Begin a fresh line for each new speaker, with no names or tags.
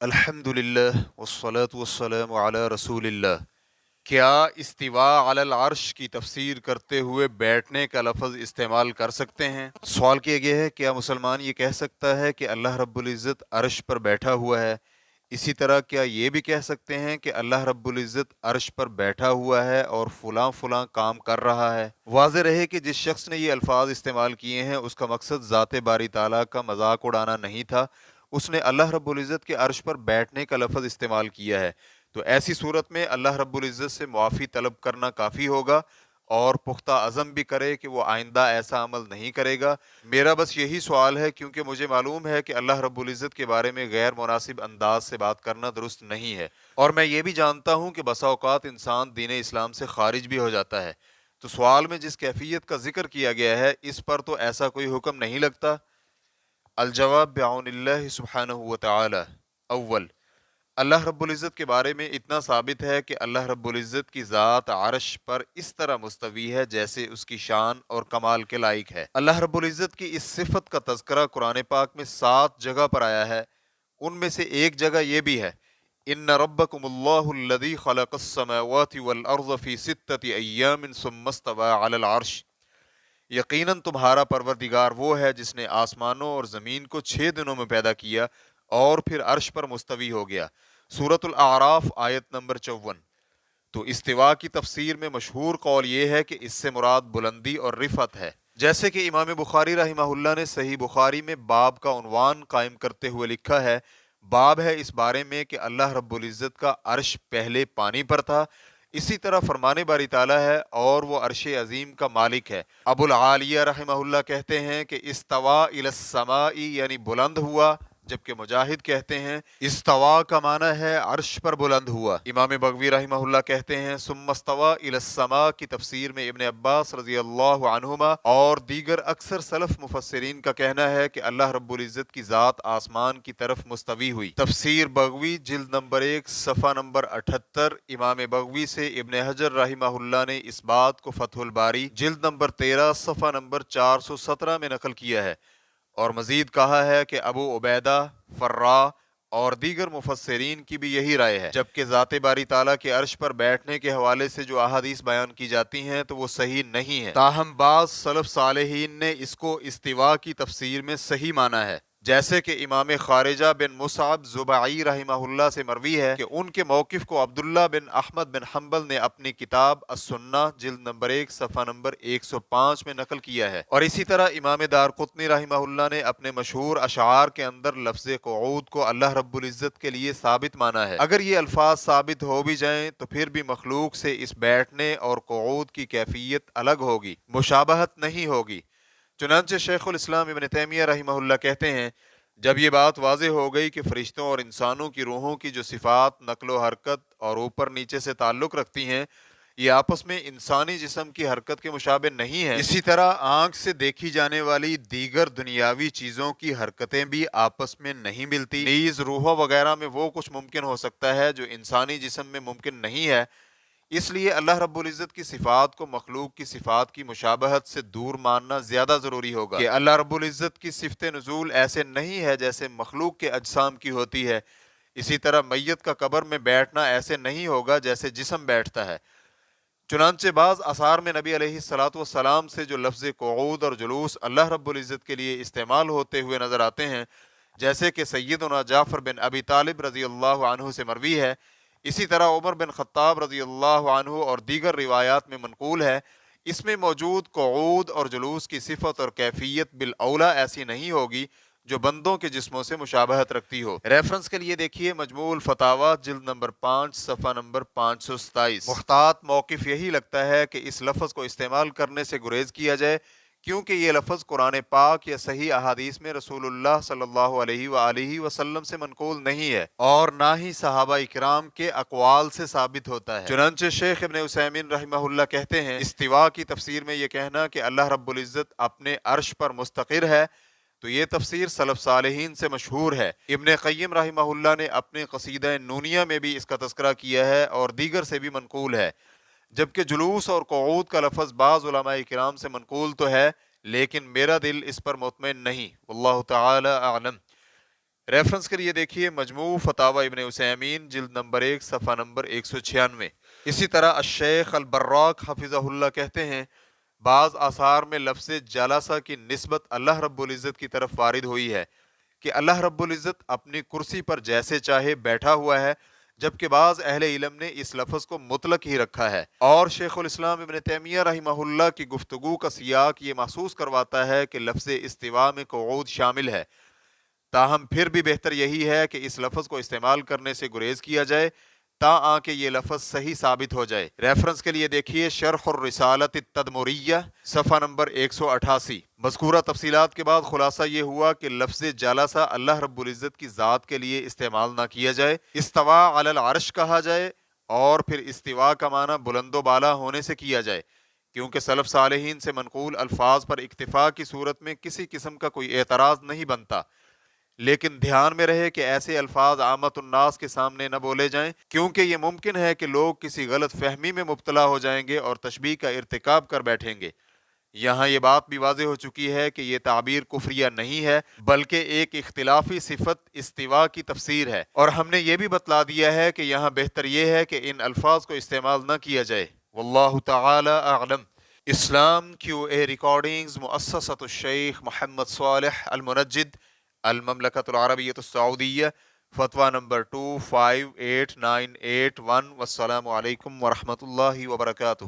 الحمدللہ والصلاة والسلام علی رسول اللہ۔ کیا استوا علی العرش کی تفسیر کرتے ہوئے بیٹھنے کا لفظ استعمال کر سکتے ہیں؟ سوال کیا گیا ہے، کیا مسلمان یہ کہہ سکتا ہے کہ اللہ رب العزت عرش پر بیٹھا ہوا ہے؟ اسی طرح کیا یہ بھی کہہ سکتے ہیں کہ اللہ رب العزت عرش پر بیٹھا ہوا ہے اور فلاں فلاں کام کر رہا ہے؟ واضح رہے کہ جس شخص نے یہ الفاظ استعمال کیے ہیں اس کا مقصد ذات باری تعالیٰ کا مذاق اڑانا نہیں تھا، اس نے اللہ رب العزت کے عرش پر بیٹھنے کا لفظ استعمال کیا ہے۔ تو ایسی صورت میں اللہ رب العزت سے معافی طلب کرنا کافی ہوگا، اور پختہ عزم بھی کرے کہ وہ آئندہ ایسا عمل نہیں کرے گا۔ میرا بس یہی سوال ہے، کیونکہ مجھے معلوم ہے کہ اللہ رب العزت کے بارے میں غیر مناسب انداز سے بات کرنا درست نہیں ہے، اور میں یہ بھی جانتا ہوں کہ بسا اوقات انسان دین اسلام سے خارج بھی ہو جاتا ہے۔ تو سوال میں جس کیفیت کا ذکر کیا گیا ہے اس پر تو ایسا کوئی حکم نہیں لگتا۔ الجواب بعون اللہ سبحانہ وتعالی۔ اول، اللہ رب العزت کے بارے میں اتنا ثابت ہے کہ اللہ رب العزت کی ذات عرش پر اس طرح مستوی ہے جیسے اس کی شان اور کمال کے لائق ہے۔ اللہ رب العزت کی اس صفت کا تذکرہ قرآن پاک میں 7 جگہ پر آیا ہے، ان میں سے ایک جگہ یہ بھی ہے، ان ربکم اللہ الذی خلق السماوات والارض فی 6 ایام ثم استوى علی العرش۔ یقیناً تمہارا پروردگار وہ ہے جس نے آسمانوں اور زمین کو 6 دنوں میں پیدا کیا اور پھر عرش پر مستوی ہو گیا۔ سورۃ الاعراف آیت نمبر 54۔ تو استوا کی تفسیر میں مشہور قول یہ ہے کہ اس سے مراد بلندی اور رفعت ہے، جیسے کہ امام بخاری رحمہ اللہ نے صحیح بخاری میں باب کا عنوان قائم کرتے ہوئے لکھا ہے، باب ہے اس بارے میں کہ اللہ رب العزت کا عرش پہلے پانی پر تھا، اسی طرح فرمانے باری تعالیٰ ہے اور وہ عرش عظیم کا مالک ہے۔ ابو العالیہ رحمہ اللہ کہتے ہیں کہ استوا الی السماء یعنی بلند ہوا، جبکہ مجاہد کہتے ہیں استوا کا معنی ہے عرش پر بلند ہوا۔ امام بغوی رحمہ اللہ کہتے ہیں ثم استوى الى السماء کی تفسیر میں ابن عباس رضی اللہ عنہما اور دیگر اکثر سلف مفسرین کا کہنا ہے کہ اللہ رب العزت کی ذات آسمان کی طرف مستوی ہوئی۔ تفسیر بغوی جلد نمبر 1 صفحہ نمبر 78۔ امام بغوی سے ابن حجر رحمہ اللہ نے اس بات کو فتح الباری جلد نمبر 13 صفحہ نمبر 417 میں نقل کیا ہے، اور مزید کہا ہے کہ ابو عبیدہ، فرا اور دیگر مفسرین کی بھی یہی رائے ہے، جبکہ ذات باری تعالیٰ کے عرش پر بیٹھنے کے حوالے سے جو احادیث بیان کی جاتی ہیں تو وہ صحیح نہیں ہیں، تاہم بعض سلف صالحین نے اس کو استوا کی تفسیر میں صحیح مانا ہے، جیسے کہ امام خارجہ بن مصعب زبعی رحمہ اللہ سے مروی ہے کہ ان کے موقف کو عبداللہ بن احمد بن حنبل نے اپنی کتاب السنہ جلد نمبر 1 صفحہ نمبر 105 میں نقل کیا ہے، اور اسی طرح امام دارقطنی رحمہ اللہ نے اپنے مشہور اشعار کے اندر لفظ قعود کو اللہ رب العزت کے لیے ثابت مانا ہے۔ اگر یہ الفاظ ثابت ہو بھی جائیں تو پھر بھی مخلوق سے اس بیٹھنے اور قعود کی کیفیت الگ ہوگی، مشابہت نہیں ہوگی۔ چنانچہ شیخ الاسلام ابن تیمیہ رحمہ اللہ کہتے ہیں، جب یہ بات واضح ہو گئی کہ فرشتوں اور انسانوں کی روحوں کی جو صفات نقل و حرکت اور اوپر نیچے سے تعلق رکھتی ہیں یہ آپس میں انسانی جسم کی حرکت کے مشابہ نہیں ہیں، اسی طرح آنکھ سے دیکھی جانے والی دیگر دنیاوی چیزوں کی حرکتیں بھی آپس میں نہیں ملتی، نیز روحوں وغیرہ میں وہ کچھ ممکن ہو سکتا ہے جو انسانی جسم میں ممکن نہیں ہے، اس لیے اللہ رب العزت کی صفات کو مخلوق کی صفات کی مشابہت سے دور ماننا زیادہ ضروری ہوگا، کہ اللہ رب العزت کی صفت نزول ایسے نہیں ہے جیسے مخلوق کے اجسام کی ہوتی ہے، اسی طرح میت کا قبر میں بیٹھنا ایسے نہیں ہوگا جیسے جسم بیٹھتا ہے۔ چنانچہ بعض آثار میں نبی علیہ الصلاۃ والسلام سے جو لفظ قعود اور جلوس اللہ رب العزت کے لیے استعمال ہوتے ہوئے نظر آتے ہیں، جیسے کہ سیدنا جعفر بن ابی طالب رضی اللہ عنہ سے مروی ہے، اسی طرح عمر بن خطاب رضی اللہ عنہ اور دیگر روایات میں منقول ہے، اس میں موجود قعود اور جلوس کی صفت اور کیفیت بالاولیٰ ایسی نہیں ہوگی جو بندوں کے جسموں سے مشابہت رکھتی ہو۔ ریفرنس کے لیے دیکھیے مجموع الفتاوی جلد نمبر 5 صفحہ نمبر 527۔ محتاط موقف یہی لگتا ہے کہ اس لفظ کو استعمال کرنے سے گریز کیا جائے، کیونکہ یہ لفظ قرآن پاک یا صحیح احادیث میں رسول اللہ صلی اللہ علیہ وآلہ وسلم سے منقول نہیں ہے، اور نہ ہی صحابہ اکرام کے اقوال سے ثابت ہوتا ہے۔ چنانچہ شیخ ابن عثیمین رحمہ اللہ کہتے ہیں، استوا کی تفسیر میں یہ کہنا کہ اللہ رب العزت اپنے عرش پر مستقر ہے، تو یہ تفسیر سلف صالحین سے مشہور ہے۔ ابن قیم رحمہ اللہ نے اپنے قصیدہ نونیہ میں بھی اس کا تذکرہ کیا ہے اور دیگر سے بھی منقول ہے، جبکہ جلوس اور قعود کا لفظ بعض علماء کرام سے منقول تو ہے لیکن میرا دل اس پر مطمئن نہیں، واللہ تعالی اعلم۔ ریفرنس کے لیے دیکھیے مجموع فتاوی ابن عثیمین جلد نمبر 1 صفحہ نمبر 196۔ اسی طرح الشیخ البراق حفظہ اللہ کہتے ہیں بعض آثار میں لفظ جلسہ کی نسبت اللہ رب العزت کی طرف وارد ہوئی ہے کہ اللہ رب العزت اپنی کرسی پر جیسے چاہے بیٹھا ہوا ہے، جبکہ بعض اہل علم نے اس لفظ کو مطلق ہی رکھا ہے، اور شیخ الاسلام ابن تیمیہ رحمہ اللہ کی گفتگو کا سیاق یہ محسوس کرواتا ہے کہ لفظ استوا میں قعود شامل ہے۔ تاہم پھر بھی بہتر یہی ہے کہ اس لفظ کو استعمال کرنے سے گریز کیا جائے کہ یہ لفظ صحیح ثابت ہو جائے۔ ریفرنس کے لیے دیکھیے شرح الرسالۃ التدمریہ صفحہ نمبر 188۔ مذکورہ تفصیلات کے بعد خلاصہ یہ ہوا کہ لفظ جلسہ اللہ رب العزت کی ذات کے لیے استعمال نہ کیا جائے، استوا علی العرش کہا جائے، اور پھر استوا کا معنی بلند و بالا ہونے سے کیا جائے، کیونکہ سلف صالحین سے منقول الفاظ پر اکتفا کی صورت میں کسی قسم کا کوئی اعتراض نہیں بنتا، لیکن دھیان میں رہے کہ ایسے الفاظ عامت الناس کے سامنے نہ بولے جائیں، کیونکہ یہ ممکن ہے کہ لوگ کسی غلط فہمی میں مبتلا ہو جائیں گے اور تشبیہ کا ارتکاب کر بیٹھیں گے۔ یہاں یہ بات بھی واضح ہو چکی ہے کہ یہ تعبیر کفریہ نہیں ہے، بلکہ ایک اختلافی صفت استوا کی تفسیر ہے، اور ہم نے یہ بھی بتلا دیا ہے کہ یہاں بہتر یہ ہے کہ ان الفاظ کو استعمال نہ کیا جائے۔ واللہ تعالی اعلم۔ اسلام کیو اے ریکارڈنگز مؤسسۃ الشیخ محمد صالح المنجد، المملکۃ العربیۃ السعودیہ، فتویٰ نمبر 258981۔ والسلام علیکم ورحمۃ اللہ وبرکاتہ۔